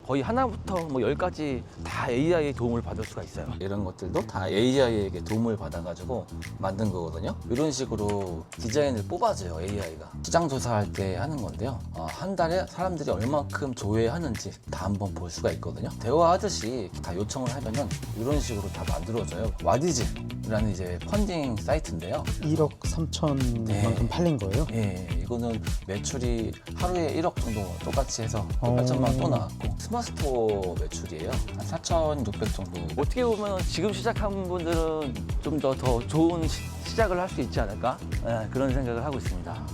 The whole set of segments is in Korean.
거의 하나부터 뭐 10까지 다 AI의 도움을 받을 수가 있어요. 이런 것들도 다 AI에게 도움을 받아가지고 만든 거거든요. 이런 식으로 디자인을 뽑아줘요, AI가. 시장 조사할 때 하는 건데요. 한 달에 사람들이 얼마큼 조회하는지 다 한번 볼 수가 있거든요. 대화하듯이 다 요청을 하면은 이런 식으로 다 만들어져요. 와디즈라는 이제 펀딩 사이트인데요. 1억 3천만큼 네. 팔린 거예요? 예, 이거는 매출이 하루에 1억 정도 똑같이 해서 8천만 원 또 나왔고 스마트스토어 매출이에요. 한 4,600 정도. 어떻게 보면 지금 시작한 분들은 좀 더 좋은 시작을 할 수 있지 않을까? 예, 그런 생각을 하고 있습니다.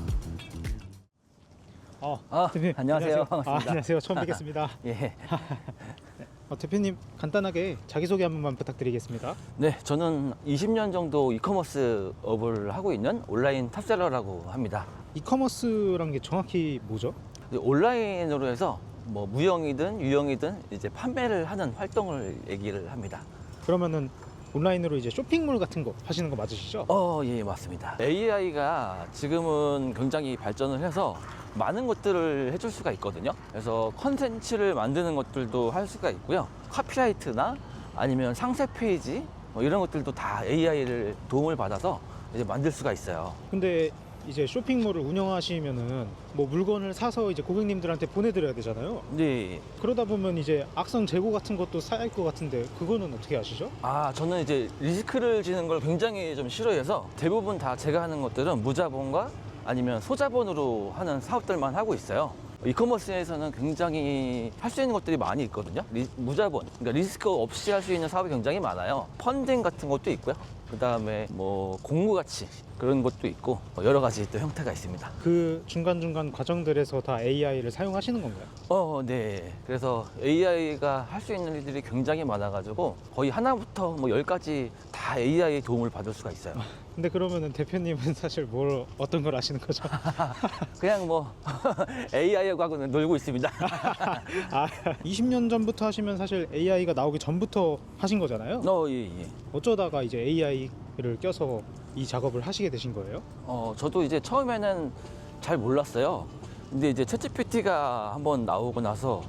대표님 안녕하세요. 반갑습니다. 안녕하세요. 처음 뵙겠습니다. 예. 대표님 간단하게 자기소개 한 번만 부탁드리겠습니다. 네, 저는 20년 정도 이커머스 업을 하고 있는 온라인 탑셀러라고 합니다. 이커머스란 게 정확히 뭐죠? 온라인으로 해서 뭐 무형이든 유형이든 이제 판매를 하는 활동을 얘기를 합니다. 그러면은 온라인으로 이제 쇼핑몰 같은 거 하시는 거 맞으시죠? 예, 맞습니다. AI가 지금은 굉장히 발전을 해서 많은 것들을 해줄 수가 있거든요. 그래서 컨텐츠를 만드는 것들도 할 수가 있고요. 카피라이트나 아니면 상세 페이지 뭐 이런 것들도 다 AI를 도움을 받아서 이제 만들 수가 있어요. 근데 이제 쇼핑몰을 운영하시면은 뭐 물건을 사서 이제 고객님들한테 보내드려야 되잖아요. 네. 그러다 보면 이제 악성 재고 같은 것도 쌓일 것 같은데 그거는 어떻게 아시죠? 저는 이제 리스크를 지는 걸 굉장히 좀 싫어해서 대부분 다 제가 하는 것들은 무자본과 아니면 소자본으로 하는 사업들만 하고 있어요. 이커머스에서는 굉장히 할 수 있는 것들이 많이 있거든요. 무자본, 그러니까 리스크 없이 할 수 있는 사업이 굉장히 많아요. 펀딩 같은 것도 있고요. 그 다음에 뭐 공구가치 그런 것도 있고 여러 가지 또 형태가 있습니다. 그 중간중간 과정들에서 다 AI를 사용하시는 건가요? 네. 그래서 AI가 할 수 있는 일들이 굉장히 많아가지고 거의 하나부터 뭐 10까지 다 AI의 도움을 받을 수가 있어요. 근데 그러면은 대표님은 사실 어떤 걸 아시는 거죠? 그냥 뭐 AI하고는 놀고 있습니다. 20년 전부터 하시면 사실 AI가 나오기 전부터 하신 거잖아요. 예. 어쩌다가 이제 AI를 껴서 이 작업을 하시게 되신 거예요? 저도 이제 처음에는 잘 몰랐어요. 근데 이제 챗GPT가 한번 나오고 나서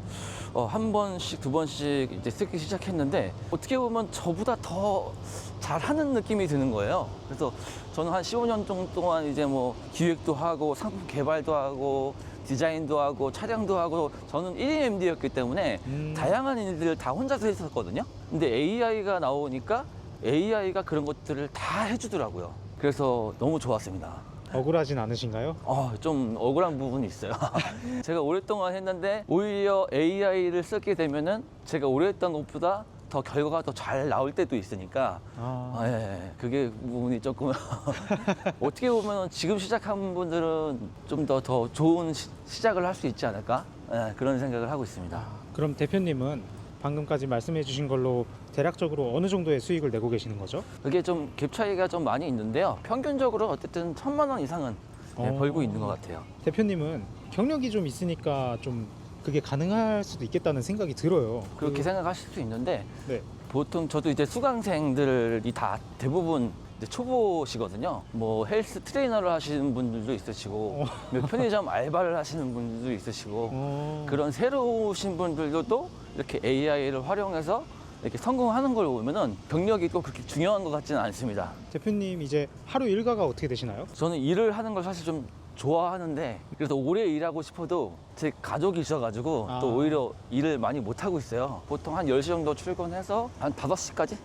한 번씩 두 번씩 이제 쓰기 시작했는데 어떻게 보면 저보다 더 잘하는 느낌이 드는 거예요. 그래서 저는 한 15년 정도 동안 이제 뭐 기획도 하고 상품 개발도 하고 디자인도 하고 촬영도 하고 저는 1인 MD였기 때문에 다양한 일들을 다 혼자서 했었거든요. 근데 AI가 나오니까 AI가 그런 것들을 다 해주더라고요. 그래서 너무 좋았습니다. 억울하진 않으신가요? 좀 억울한 부분이 있어요. 제가 오랫동안 했는데 오히려 AI를 쓰게 되면은 제가 오래 했던 것보다 더 결과가 더 잘 나올 때도 있으니까 예, 그게 부분이 조금 어떻게 보면 지금 시작한 분들은 좀 더 좋은 시작을 할 수 있지 않을까 그런 생각을 하고 있습니다. 그럼 대표님은 방금까지 말씀해 주신 걸로 대략적으로 어느 정도의 수익을 내고 계시는 거죠? 그게 좀 갭 차이가 좀 많이 있는데요. 평균적으로 어쨌든 1,000만 원 이상은 벌고 있는 것 같아요. 대표님은 경력이 좀 있으니까 좀 그게 가능할 수도 있겠다는 생각이 들어요. 그렇게 생각하실 수 있는데 네. 보통 저도 이제 수강생들이 다 대부분 이제 초보시거든요. 뭐 헬스 트레이너를 하시는 분들도 있으시고 편의점 알바를 하시는 분들도 있으시고 그런 새로우신 분들도 이렇게 AI를 활용해서 이렇게 성공하는 걸 보면은 경력이 또 그렇게 중요한 것 같지는 않습니다. 대표님 이제 하루 일과가 어떻게 되시나요? 저는 일을 하는 걸 사실 좀 좋아하는데 그래서 오래 일하고 싶어도 제 가족이 있어가지고 또 오히려 일을 많이 못하고 있어요. 보통 한 10시 정도 출근해서 한 5시까지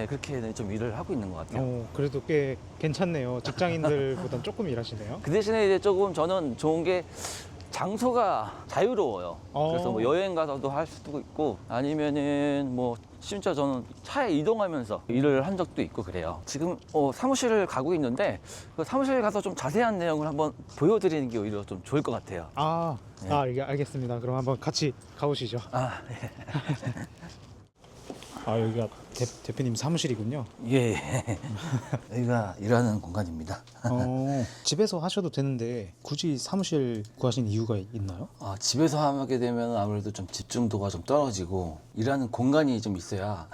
그렇게 좀 일을 하고 있는 것 같아요. 그래도 꽤 괜찮네요. 직장인들보단 조금 일하시네요. 그 대신에 이제 조금 저는 좋은 게 장소가 자유로워요. 그래서 뭐 여행 가서도 할 수도 있고 아니면은 뭐 심지어 저는 차에 이동하면서 일을 한 적도 있고 그래요. 지금 사무실을 가고 있는데 그 사무실 가서 좀 자세한 내용을 한번 보여드리는 게 오히려 좀 좋을 것 같아요. 알겠습니다. 그럼 한번 같이 가보시죠. 네. 여기가 대표님 사무실이군요. 예. 여기가 일하는 공간입니다. 집에서 하셔도 되는데 굳이 사무실 구하신 이유가 있나요? 집에서 하게 되면 아무래도 좀 집중도가 좀 떨어지고 일하는 공간이 좀 있어야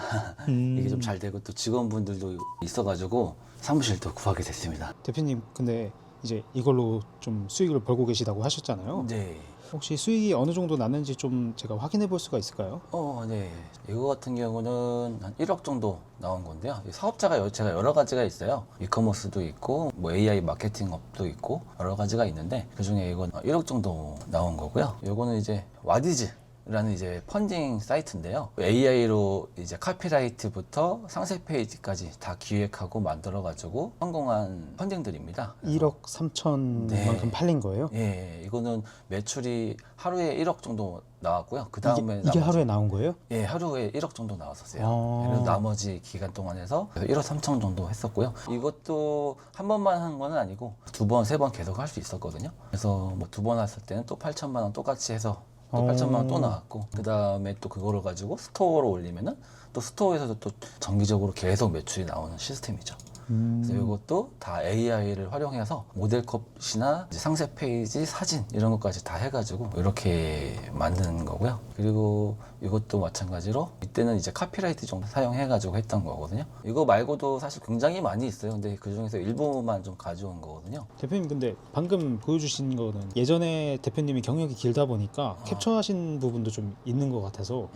이게 좀 잘 되고 또 직원분들도 있어가지고 사무실도 구하게 됐습니다. 대표님 근데 이제 이걸로 좀 수익을 벌고 계시다고 하셨잖아요. 네. 혹시 수익이 어느 정도 났는지 좀 제가 확인해 볼 수가 있을까요? 네. 이거 같은 경우는 한 1억 정도 나온 건데요. 이 사업자가 제가 여러 가지가 있어요. 이커머스도 있고, 뭐 AI 마케팅업도 있고, 여러 가지가 있는데, 그 중에 이건 1억 정도 나온 거고요. 이거는 이제 와디즈. 라는 이제 펀딩 사이트인데요. AI로 이제 카피라이트부터 상세 페이지까지 다 기획하고 만들어가지고 성공한 펀딩들입니다. 1억 3천만큼 팔린 거예요? 예, 이거는 매출이 하루에 1억 정도 나왔고요. 그 다음에 이게 하루에 나온 거예요? 예, 하루에 1억 정도 나왔었어요. 아. 그래서 나머지 기간 동안 해서 1억 3천 정도 했었고요. 이것도 한 번만 한 건 아니고 두 번, 세 번 계속 할 수 있었거든요. 그래서 뭐 두 번 했을 때는 또 8천만 원 똑같이 해서 또 8천만 원 또 나왔고, 그 다음에 또 그거를 가지고 스토어로 올리면은 또 스토어에서도 또 정기적으로 계속 매출이 나오는 시스템이죠. 그래서 이것도 다 AI를 활용해서 모델컷이나 이제 상세 페이지, 사진 이런 것까지 다 해가지고 이렇게 만드는 거고요. 그리고 이것도 마찬가지로 이때는 이제 카피라이트 정도 사용해가지고 했던 거거든요. 이거 말고도 사실 굉장히 많이 있어요. 근데 그 중에서 일부만 좀 가져온 거거든요. 대표님 근데 방금 보여주신 거는 예전에 대표님이 경력이 길다 보니까 캡처하신 부분도 좀 있는 것 같아서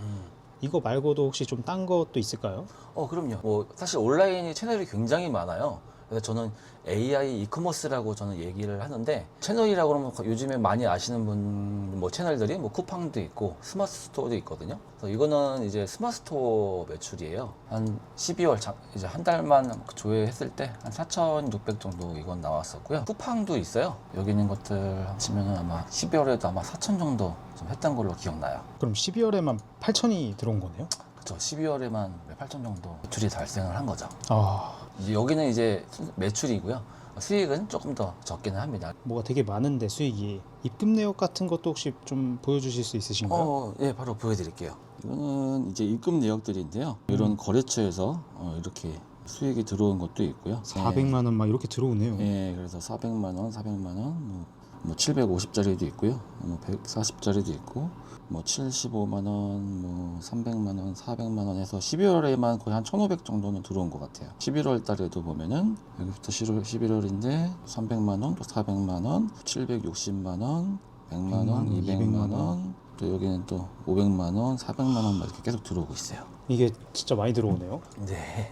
이거 말고도 혹시 좀 딴 것도 있을까요? 그럼요. 뭐 사실 온라인이 채널이 굉장히 많아요. 그래서 저는 AI 이커머스라고 저는 얘기를 하는데, 채널이라고 그러면 요즘에 많이 아시는 분 뭐 채널들이 뭐 쿠팡도 있고 스마트 스토어도 있거든요. 그래서 이거는 이제 스마트 스토어 매출이에요. 한 12월 이제 한 달만 조회했을 때 한 4,600 정도 이건 나왔었고요. 쿠팡도 있어요. 여기 있는 것들 하시면은 아마 12월에도 아마 4,000 정도 좀 했던 걸로 기억나요. 그럼 12월에만 8천이 들어온 거네요? 그렇죠. 12월에만 8,000 정도 매출이 달성을 한 거죠. 아, 이제 여기는 이제 매출이고요. 수익은 조금 더 적기는 합니다. 뭐가 되게 많은데 수익이 입금 내역 같은 것도 혹시 좀 보여주실 수 있으신가요? 네, 바로 보여드릴게요. 이거는 이제 입금 내역들인데요. 이런 거래처에서 이렇게 수익이 들어온 것도 있고요. 400만 원 막 이렇게 들어오네요. 예, 그래서 400만 원, 400만 원, 뭐 750짜리도 있고요. 뭐 140짜리도 있고, 뭐 75만 원, 뭐 300만 원, 400만 원 해서 12월에만 거의 한 1,500 정도는 들어온 것 같아요. 11월 달에도 보면은 여기부터 11월인데 300만 원, 또 400만 원, 760만 원, 100만 원, 200만 원, 또 여기는 또 500만 원, 400만 원 이렇게 계속 들어오고 있어요. 이게 진짜 많이 들어오네요. 네.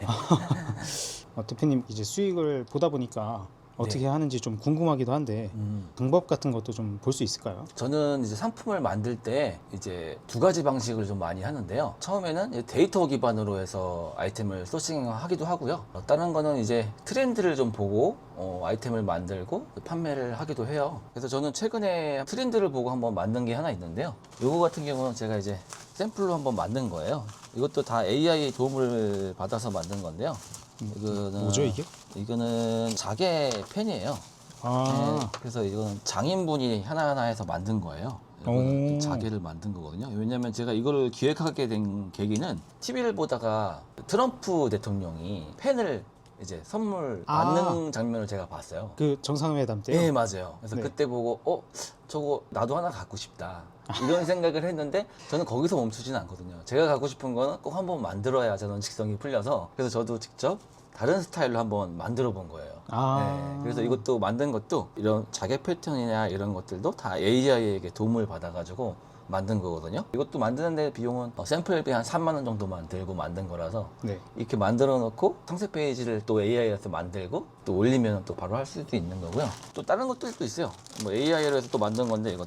대표님 이제 수익을 보다 보니까 어떻게 네. 하는지 좀 궁금하기도 한데 방법 같은 것도 좀 볼 수 있을까요? 저는 이제 상품을 만들 때 이제 두 가지 방식을 좀 많이 하는데요. 처음에는 이제 데이터 기반으로 해서 아이템을 소싱하기도 하고요. 다른 거는 이제 트렌드를 좀 보고 아이템을 만들고 판매를 하기도 해요. 그래서 저는 최근에 트렌드를 보고 한번 만든 게 하나 있는데요. 이거 같은 경우는 제가 이제 샘플로 한번 만든 거예요. 이것도 다 AI 도움을 받아서 만든 건데요. 이거는 뭐죠 이게? 이거는 자개 펜이에요. 아, 네, 그래서 이건 장인분이 하나하나 해서 만든 거예요. 이거는 자개를 만든 거거든요. 왜냐면 제가 이거를 기획하게 된 계기는 TV를 보다가 트럼프 대통령이 펜을 이제 선물 받는 장면을 제가 봤어요. 그 정상회담 때요? 네, 맞아요. 그래서 네. 그때 보고 저거 나도 하나 갖고 싶다 이런 생각을 했는데, 저는 거기서 멈추지는 않거든요. 제가 갖고 싶은 거는 꼭 한번 만들어야 저는 직성이 풀려서, 그래서 저도 직접 다른 스타일로 한번 만들어 본 거예요. 네, 그래서 이것도 만든 것도 이런 자개 패턴이나 이런 것들도 다 AI에게 도움을 받아가지고 만든 거거든요. 이것도 만드는데 비용은 샘플비 한 3만 원 정도만 들고 만든 거라서, 네. 이렇게 만들어 놓고 상세 페이지를 또 AI에서 만들고 또 올리면 또 바로 할 수도 있는 거고요. 또 다른 것들도 있어요. 뭐 AI로 해서 또 만든 건데,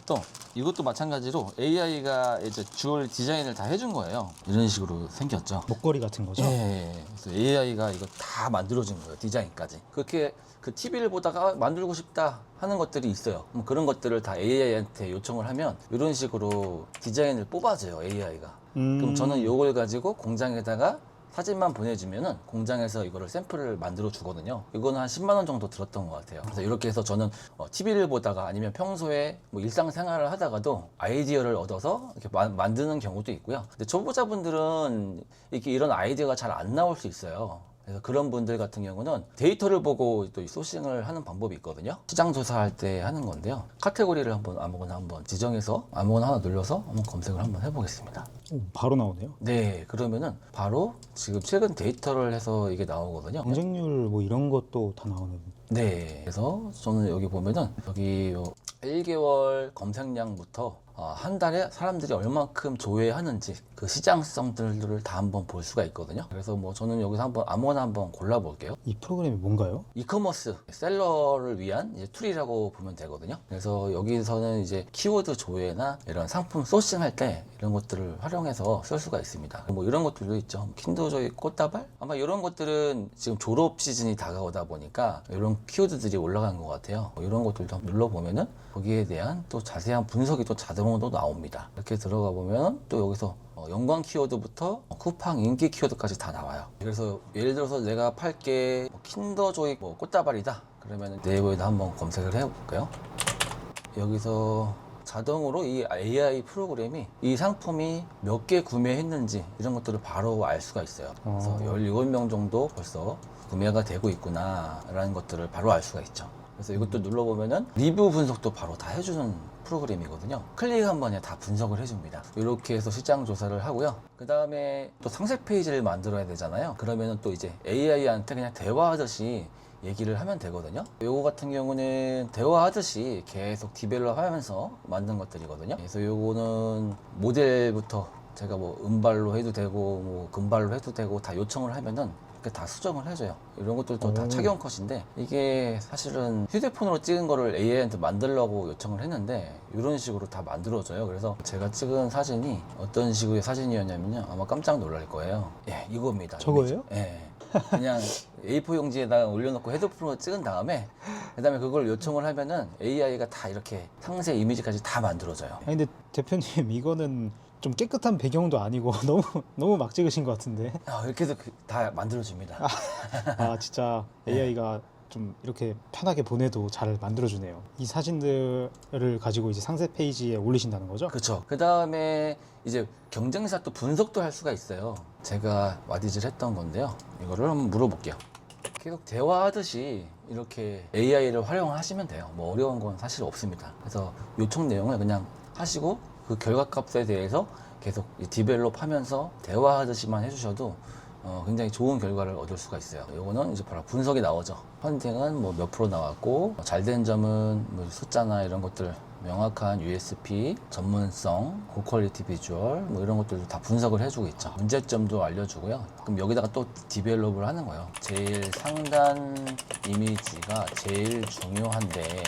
이것도 마찬가지로 AI가 이제 주얼 디자인을 다 해준 거예요. 이런 식으로 생겼죠. 목걸이 같은 거죠? 예, 그래서 AI가 이거 다 만들어준 거예요. 디자인까지. 그렇게 그 TV를 보다가 만들고 싶다 하는 것들이 있어요. 그런 것들을 다 AI한테 요청을 하면 이런 식으로 디자인을 뽑아줘요, AI가. 그럼 저는 이걸 가지고 공장에다가 사진만 보내주면은 공장에서 이거를 샘플을 만들어 주거든요. 이거는 한 10만 원 정도 들었던 것 같아요. 그래서 이렇게 해서 저는 TV를 보다가 아니면 평소에 뭐 일상생활을 하다가도 아이디어를 얻어서 이렇게 만드는 경우도 있고요. 근데 초보자분들은 이렇게 이런 아이디어가 잘 안 나올 수 있어요. 그래서 그런 분들 같은 경우는 데이터를 보고 또 소싱을 하는 방법이 있거든요. 시장 조사할 때 하는 건데요. 카테고리를 아무거나 한번 지정해서 아무거나 하나 눌러서 한번 검색을 한번 해보겠습니다. 오, 바로 나오네요. 네, 그러면은 바로 지금 최근 데이터를 해서 이게 나오거든요. 경쟁률 뭐 이런 것도 다 나오는. 네, 그래서 저는 여기 보면은 여기 1개월 검색량부터 한 달에 사람들이 얼만큼 조회하는지 그 시장성들을 다 한번 볼 수가 있거든요. 그래서 뭐 저는 여기서 한번 아무거나 한번 골라볼게요. 이 프로그램이 뭔가요? 이커머스 셀러를 위한 이제 툴이라고 보면 되거든요. 그래서 여기서는 이제 키워드 조회나 이런 상품 소싱할 때 이런 것들을 활용해서 쓸 수가 있습니다. 뭐 이런 것들도 있죠. 킨더조이 꽃다발? 아마 이런 것들은 지금 졸업 시즌이 다가오다 보니까 이런 키워드들이 올라간 것 같아요. 뭐 이런 것들도 한번 눌러보면은 거기에 대한 또 자세한 분석이 또 자동으로 나옵니다. 이렇게 들어가 보면 또 여기서 연관 키워드부터 쿠팡 인기 키워드까지 다 나와요. 그래서 예를 들어서 내가 팔게 킨더조이 꽃다발이다. 그러면 네이버에다 한번 검색을 해볼까요? 여기서 자동으로 이 AI 프로그램이 이 상품이 몇 개 구매했는지 이런 것들을 바로 알 수가 있어요. 그래서 17명 정도 벌써 구매가 되고 있구나 라는 것들을 바로 알 수가 있죠. 그래서 이것도 눌러보면은 리뷰 분석도 바로 다 해주는 프로그램이거든요. 클릭 한 번에 다 분석을 해줍니다. 이렇게 해서 시장 조사를 하고요. 그 다음에 또 상세 페이지를 만들어야 되잖아요. 그러면은 또 이제 AI한테 그냥 대화하듯이 얘기를 하면 되거든요. 요거 같은 경우는 대화하듯이 계속 디벨롭 하면서 만든 것들이거든요. 그래서 요거는 모델부터 제가 뭐 음발로 해도 되고 뭐 금발로 해도 되고 다 요청을 하면은 이렇게 다 수정을 해줘요. 이런 것들도 다 착용 컷인데 이게 사실은 휴대폰으로 찍은 거를 AI한테 만들려고 요청을 했는데 이런 식으로 다 만들어져요. 그래서 제가 찍은 사진이 어떤 식의 사진이었냐면요. 아마 깜짝 놀랄 거예요. 예, 이겁니다. 저거예요? 예. 그냥 A4 용지에다가 올려놓고 헤드폰으로 찍은 다음에 그다음에 그걸 요청을 하면은 AI가 다 이렇게 상세 이미지까지 다 만들어져요. 아니 근데 대표님 이거는 좀 깨끗한 배경도 아니고 너무 막 찍으신 것 같은데. 이렇게 해서 다 만들어줍니다. 아 진짜 AI가 좀 이렇게 편하게 보내도 잘 만들어주네요. 이 사진들을 가지고 이제 상세 페이지에 올리신다는 거죠? 그렇죠. 그 다음에 이제 경쟁사 또 분석도 할 수가 있어요. 제가 와디즈를 했던 건데요. 이거를 한번 물어볼게요. 계속 대화하듯이 이렇게 AI를 활용하시면 돼요. 뭐 어려운 건 사실 없습니다. 그래서 요청 내용을 그냥 하시고 그 결과값에 대해서 계속 디벨롭 하면서 대화하듯이만 해주셔도 굉장히 좋은 결과를 얻을 수가 있어요. 요거는 이제 바로 분석이 나오죠. 펀딩은 뭐 몇 프로 나왔고 잘 된 점은 뭐 숫자나 이런 것들 명확한 USP, 전문성, 고퀄리티 비주얼 뭐 이런 것들도 다 분석을 해주고 있죠. 문제점도 알려주고요. 그럼 여기다가 또 디벨롭을 하는 거예요. 제일 상단 이미지가 제일 중요한데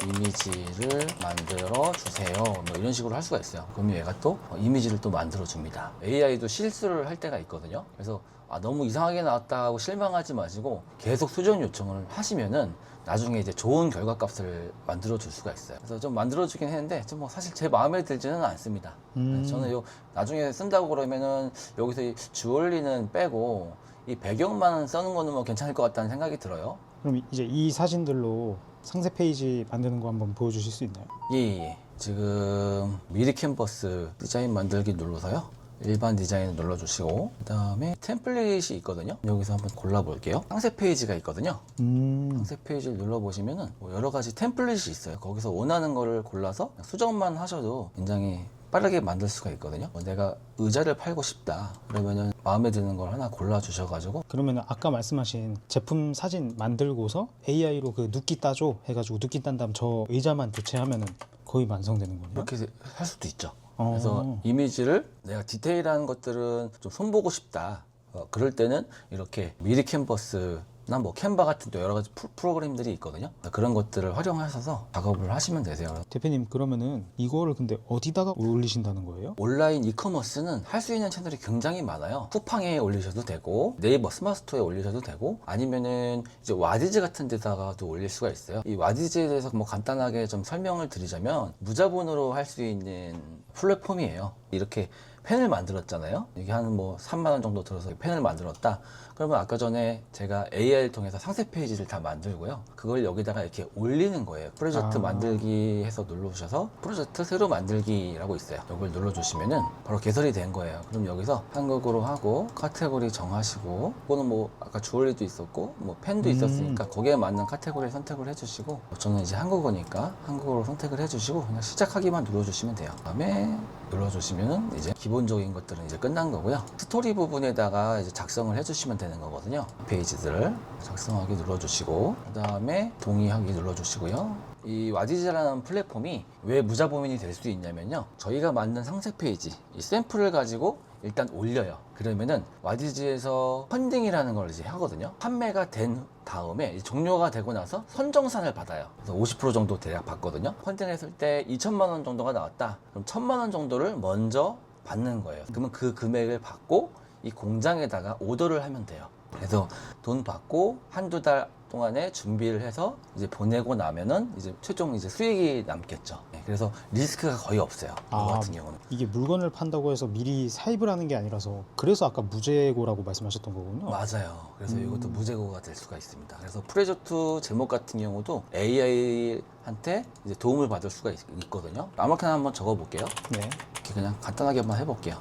이미지를 만들어 주세요. 뭐 이런 식으로 할 수가 있어요. 그럼 얘가 또 이미지를 또 만들어 줍니다. AI도 실수를 할 때가 있거든요. 그래서 너무 이상하게 나왔다 하고 실망하지 마시고 계속 수정 요청을 하시면은 나중에 이제 좋은 결과값을 만들어 줄 수가 있어요. 그래서 좀 만들어 주긴 했는데 좀 뭐 사실 제 마음에 들지는 않습니다. 저는 요 나중에 쓴다고 그러면은 여기서 이 주얼리는 빼고 이 배경만 써는 거는 뭐 괜찮을 것 같다는 생각이 들어요. 그럼 이제 이 사진들로 상세 페이지 만드는 거 한번 보여주실 수 있나요? 예. 지금 미리 캔버스 디자인 만들기 눌러서요. 일반 디자인을 눌러주시고 그 다음에 템플릿이 있거든요. 여기서 한번 골라볼게요. 상세 페이지가 있거든요. 상세 페이지를 눌러보시면은 뭐 여러 가지 템플릿이 있어요. 거기서 원하는 거를 골라서 수정만 하셔도 굉장히 빠르게 만들 수가 있거든요. 내가 의자를 팔고 싶다 그러면은 마음에 드는 걸 하나 골라 주셔가지고 그러면 아까 말씀하신 제품 사진 만들고서 AI로 그 눕기 따줘 해가지고 눕기 딴 다음 저 의자만 교체하면은 거의 완성되는 거예요? 이렇게 할 수도 있죠. 그래서 이미지를 내가 디테일한 것들은 좀 손보고 싶다. 그럴 때는 이렇게 미리 캔버스나 뭐 캔바 같은 또 여러 가지 프로그램들이 있거든요. 그런 것들을 활용하셔서 작업을 하시면 되세요. 대표님 그러면은 이거를 근데 어디다가 올리신다는 거예요? 온라인 이커머스는 할 수 있는 채널이 굉장히 많아요. 쿠팡에 올리셔도 되고 네이버 스마트스토어에 올리셔도 되고 아니면은 이제 와디즈 같은 데다가도 올릴 수가 있어요. 이 와디즈에 대해서 뭐 간단하게 좀 설명을 드리자면 무자본으로 할 수 있는 플랫폼이에요. 이렇게 펜을 만들었잖아요. 이게 한 뭐 3만 원 정도 들어서 펜을 만들었다. 그러면 아까 전에 제가 AI를 통해서 상세 페이지를 다 만들고요. 그걸 여기다가 이렇게 올리는 거예요. 프로젝트 만들기 해서 눌러주셔서 프로젝트 새로 만들기라고 있어요. 이걸 눌러주시면은 바로 개설이 된 거예요. 그럼 여기서 한국어로 하고 카테고리 정하시고 이거는 뭐 아까 주얼리도 있었고 뭐 펜도 있었으니까 거기에 맞는 카테고리 선택을 해주시고 저는 이제 한국어니까 한국어로 선택을 해주시고 그냥 시작하기만 눌러주시면 돼요. 그다음에 눌러주시면은 이제 기본적인 것들은 이제 끝난 거고요. 스토리 부분에다가 이제 작성을 해주시면 되는 거거든요. 페이지들을 작성하기 눌러주시고 그 다음에 동의하기 눌러주시고요. 이 와디즈라는 플랫폼이 왜 무자본인이 될 수 있냐면요. 저희가 만든 상세 페이지, 이 샘플을 가지고 일단 올려요. 그러면은 와디즈에서 펀딩이라는 걸 이제 하거든요. 판매가 된 다음에 종료가 되고 나서 선정산을 받아요. 그래서 50% 정도 대략 받거든요. 펀딩했을 때 2천만 원 정도가 나왔다. 그럼 1,000만 원 정도를 먼저 받는 거예요. 그러면 그 금액을 받고 이 공장에다가 오더를 하면 돼요. 그래서 돈 받고 한두 달 동안에 준비를 해서 이제 보내고 나면은 이제 최종 이제 수익이 남겠죠. 네, 그래서 리스크가 거의 없어요. 이거 같은 경우는. 이게 물건을 판다고 해서 미리 사입을 하는 게 아니라서 그래서 아까 무재고라고 말씀하셨던 거군요. 맞아요. 그래서 이것도 무재고가 될 수가 있습니다. 그래서 프로젝트 제목 같은 경우도 AI한테 이제 도움을 받을 수가 있거든요. 아무렇게나 한번 적어볼게요. 네. 이렇게 그냥 간단하게 한번 해볼게요.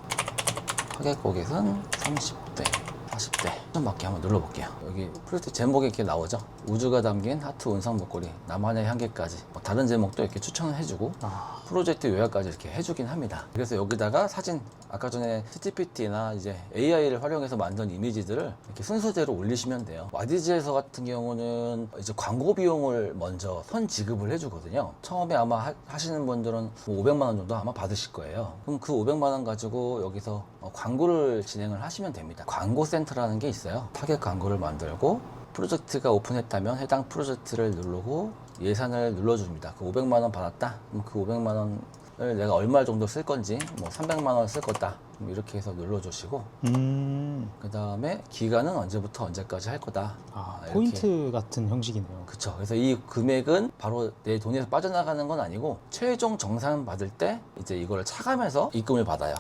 타겟 고객은 30대, 40대. 좀 맞게 한번 눌러볼게요. 여기 프로젝트 제목에 이렇게 나오죠. 우주가 담긴 하트 온상 목걸이, 나만의 향기까지. 뭐 다른 제목도 이렇게 추천을 해주고 프로젝트 요약까지 이렇게 해주긴 합니다. 그래서 여기다가 사진, 아까 전에 ChatGPT나 이제 AI를 활용해서 만든 이미지들을 이렇게 순서대로 올리시면 돼요. 와디즈에서 같은 경우는 이제 광고 비용을 먼저 선 지급을 해주거든요. 처음에 아마 하시는 분들은 뭐 500만 원 정도 아마 받으실 거예요. 그럼 그 500만 원 가지고 여기서 광고를 진행을 하시면 됩니다. 광고 센터라는 게 있어요. 타겟 광고를 만들고 프로젝트가 오픈했다면 해당 프로젝트를 누르고 예산을 눌러줍니다. 그 500만 원 받았다. 그럼 그 500만 원을 내가 얼마 정도 쓸 건지, 뭐 300만 원 쓸 거다. 이렇게 해서 눌러주시고, 그 다음에 기간은 언제부터 언제까지 할 거다. 이렇게. 포인트 같은 형식이네요. 그쵸. 그래서 이 금액은 바로 내 돈에서 빠져나가는 건 아니고 최종 정산 받을 때 이제 이거를 차감해서 입금을 받아요.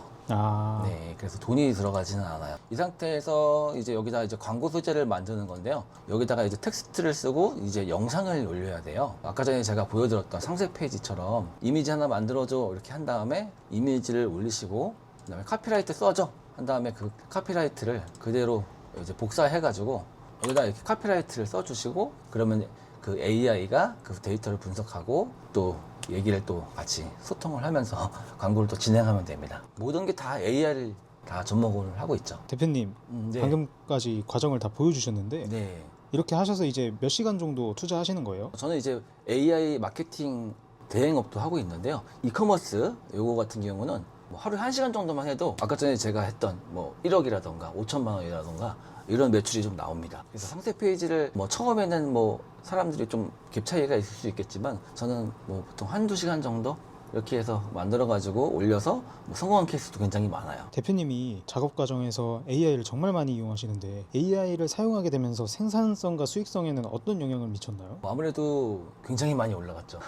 네, 그래서 돈이 들어가지는 않아요. 이 상태에서 이제 여기다 이제 광고 소재를 만드는 건데요. 여기다가 이제 텍스트를 쓰고 이제 영상을 올려야 돼요. 아까 전에 제가 보여드렸던 상세 페이지처럼 이미지 하나 만들어줘 이렇게 한 다음에 이미지를 올리시고 그다음에 카피라이트 써줘 한 다음에 그 카피라이트를 그대로 이제 복사해가지고 여기다 이렇게 카피라이트를 써주시고 그러면 그 AI가 그 데이터를 분석하고 또 얘기를 또 같이 소통을 하면서 광고를 또 진행하면 됩니다. 모든 게 다 AI를 다 접목을 하고 있죠. 대표님, 네. 방금까지 과정을 다 보여주셨는데 네. 이렇게 하셔서 이제 몇 시간 정도 투자하시는 거예요? 저는 이제 AI 마케팅 대행업도 하고 있는데요. 이커머스 요거 같은 경우는 뭐 하루에 1시간 정도만 해도 아까 전에 제가 했던 뭐 1억이라던가 5천만 원이라던가 이런 매출이 좀 나옵니다. 그래서 상세 페이지를 뭐 처음에는 뭐 사람들이 좀 갭 차이가 있을 수 있겠지만 저는 뭐 보통 1~2시간 정도 이렇게 해서 만들어 가지고 올려서 뭐 성공한 케이스도 굉장히 많아요. 대표님이 작업 과정에서 AI를 정말 많이 이용하시는데 AI를 사용하게 되면서 생산성과 수익성에는 어떤 영향을 미쳤나요? 아무래도 굉장히 많이 올라갔죠.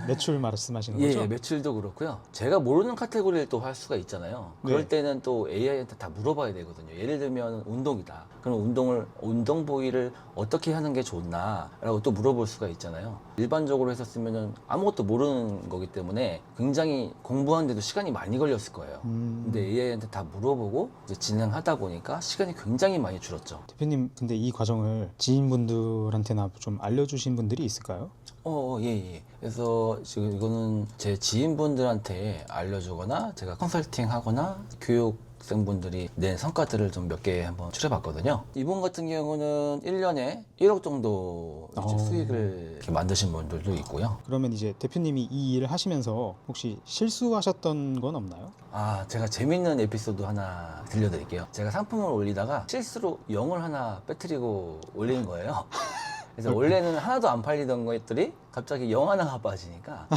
매출 말씀하시는 거죠? 예, 매출도 그렇고요. 제가 모르는 카테고리를 또 할 수가 있잖아요. 그럴 네. 때는 또 AI한테 다 물어봐야 되거든요. 예를 들면 운동이다. 그럼 운동 부위를 어떻게 하는 게 좋나라고 또 물어볼 수가 있잖아요. 일반적으로 했었으면 아무것도 모르는 거기 때문에 굉장히 공부하는데도 시간이 많이 걸렸을 거예요. 근데 AI한테 다 물어보고 이제 진행하다 보니까 시간이 굉장히 많이 줄었죠. 대표님, 근데 이 과정을 지인분들한테나 좀 알려주신 분들이 있을까요? 예. 그래서 지금 이거는 제 지인분들한테 알려주거나 제가 컨설팅 하거나 교육생분들이 낸 성과들을 좀 몇 개 한번 추려봤거든요. 이분 같은 경우는 1년에 1억 정도 이제 수익을 이렇게 만드신 분들도 있고요. 그러면 이제 대표님이 이 일을 하시면서 혹시 실수하셨던 건 없나요? 제가 재밌는 에피소드 하나 들려드릴게요. 제가 상품을 올리다가 실수로 0을 하나 빼뜨리고 올리는 거예요. 그래서 원래는 하나도 안 팔리던 것들이 갑자기 0 하나가 빠지니까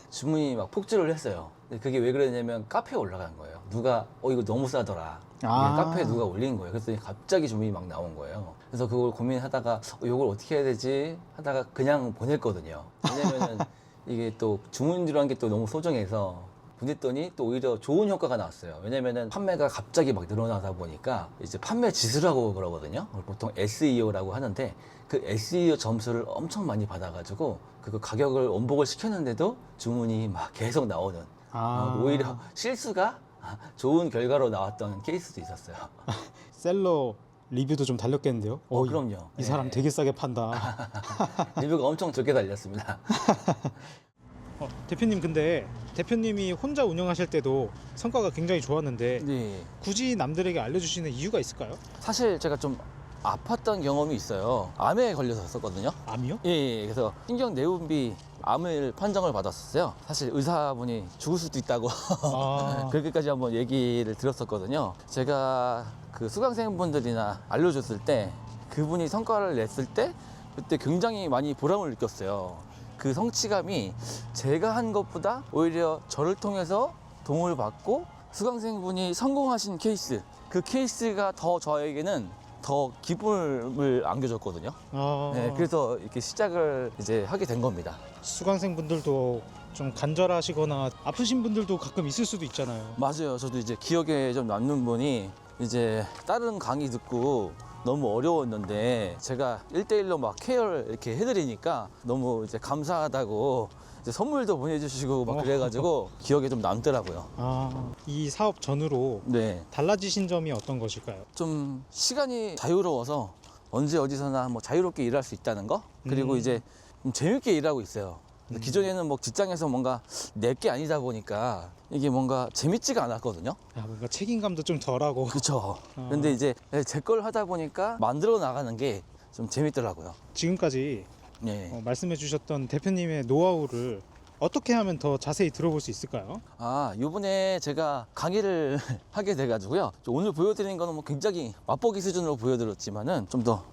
주문이 막 폭주를 했어요. 근데 그게 왜 그러냐면 카페에 올라간 거예요. 누가 이거 너무 싸더라. 이게 카페에 누가 올린 거예요. 그래서 갑자기 주문이 막 나온 거예요. 그래서 그걸 고민하다가 이걸 어떻게 해야 되지 하다가 그냥 보냈거든요. 왜냐면은 이게 또 주문이라는 게 또 너무 소중해서 보냈더니 또 오히려 좋은 효과가 나왔어요. 왜냐면은 판매가 갑자기 막 늘어나다 보니까 이제 판매 지수라고 그러거든요. 보통 SEO라고 하는데 그 SEO 점수를 엄청 많이 받아가지고 그 가격을 원복을 시켰는데도 주문이 막 계속 나오는 오히려 실수가 좋은 결과로 나왔던 케이스도 있었어요. 셀러 리뷰도 좀 달렸겠는데요? 그럼요. 이 사람 되게 싸게 판다. 리뷰가 엄청 적게 달렸습니다. 대표님, 근데 대표님이 혼자 운영하실 때도 성과가 굉장히 좋았는데 네. 굳이 남들에게 알려주시는 이유가 있을까요? 사실 제가 좀 아팠던 경험이 있어요. 암에 걸려서 썼거든요. 암이요? 예. 그래서 신경내분비 암을 판정을 받았었어요. 사실 의사분이 죽을 수도 있다고 아, 그렇게까지 한번 얘기를 들었었거든요. 제가 그 수강생분들이나 알려줬을 때 그분이 성과를 냈을 때 그때 굉장히 많이 보람을 느꼈어요. 그 성취감이 제가 한 것보다 오히려 저를 통해서 도움을 받고 수강생분이 성공하신 케이스, 그 케이스가 더 저에게는 더 기쁨을 안겨줬거든요. 네, 그래서 이렇게 시작을 이제 하게 된 겁니다. 수강생분들도 좀 간절하시거나 아프신 분들도 가끔 있을 수도 있잖아요. 맞아요. 저도 이제 기억에 좀 남는 분이 이제 다른 강의 듣고 너무 어려웠는데 제가 1대1로 막 케어를 이렇게 해드리니까 너무 이제 감사하다고 이제 선물도 보내주시고 막 그래가지고 기억에 좀 남더라고요. 아, 이 사업 전후로 네. 달라지신 점이 어떤 것일까요? 좀 시간이 자유로워서 언제 어디서나 뭐 자유롭게 일할 수 있다는 거, 그리고 이제 좀 재밌게 일하고 있어요. 기존에는 뭐 직장에서 뭔가 내 게 아니다 보니까 이게 뭔가 재밌지가 않았거든요. 아, 뭔가 책임감도 좀 덜하고. 그렇죠. 근데 이제 제 걸 하다 보니까 만들어 나가는 게 좀 재밌더라고요. 지금까지 네. 말씀해 주셨던 대표님의 노하우를 어떻게 하면 더 자세히 들어볼 수 있을까요? 아, 요번에 제가 강의를 하게 돼가지고요. 오늘 보여드리는 거는 뭐 굉장히 맛보기 수준으로 보여드렸지만은 좀 더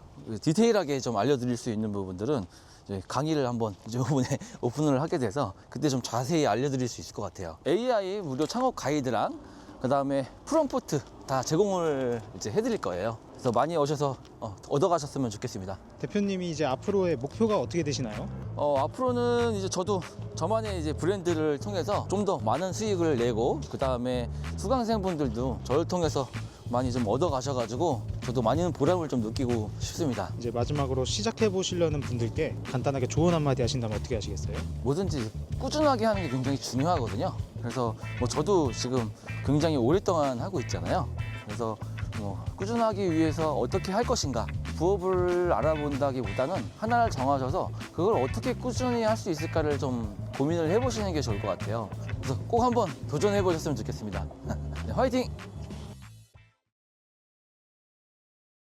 디테일하게 좀 알려드릴 수 있는 부분들은 이제 강의를 한번 이제 요번에 오픈을 하게 돼서 그때 좀 자세히 알려드릴 수 있을 것 같아요. AI 무료 창업 가이드랑 그 다음에 프롬프트 다 제공을 이제 해드릴 거예요. 그래서 많이 오셔서 얻어가셨으면 좋겠습니다. 대표님이 이제 앞으로의 목표가 어떻게 되시나요? 앞으로는 이제 저도 저만의 이제 브랜드를 통해서 좀 더 많은 수익을 내고 그 다음에 수강생분들도 저를 통해서 많이 좀 얻어가셔가지고 저도 많은 보람을 좀 느끼고 싶습니다. 이제 마지막으로 시작해 보시려는 분들께 간단하게 조언 한마디 하신다면 어떻게 하시겠어요? 뭐든지 꾸준하게 하는 게 굉장히 중요하거든요. 그래서 뭐 저도 지금 굉장히 오랫동안 하고 있잖아요. 그래서 뭐 꾸준하기 위해서 어떻게 할 것인가 부업을 알아본다기보다는 하나를 정하셔서 그걸 어떻게 꾸준히 할 수 있을까를 좀 고민을 해보시는 게 좋을 것 같아요. 그래서 꼭 한번 도전해 보셨으면 좋겠습니다. 네, 화이팅!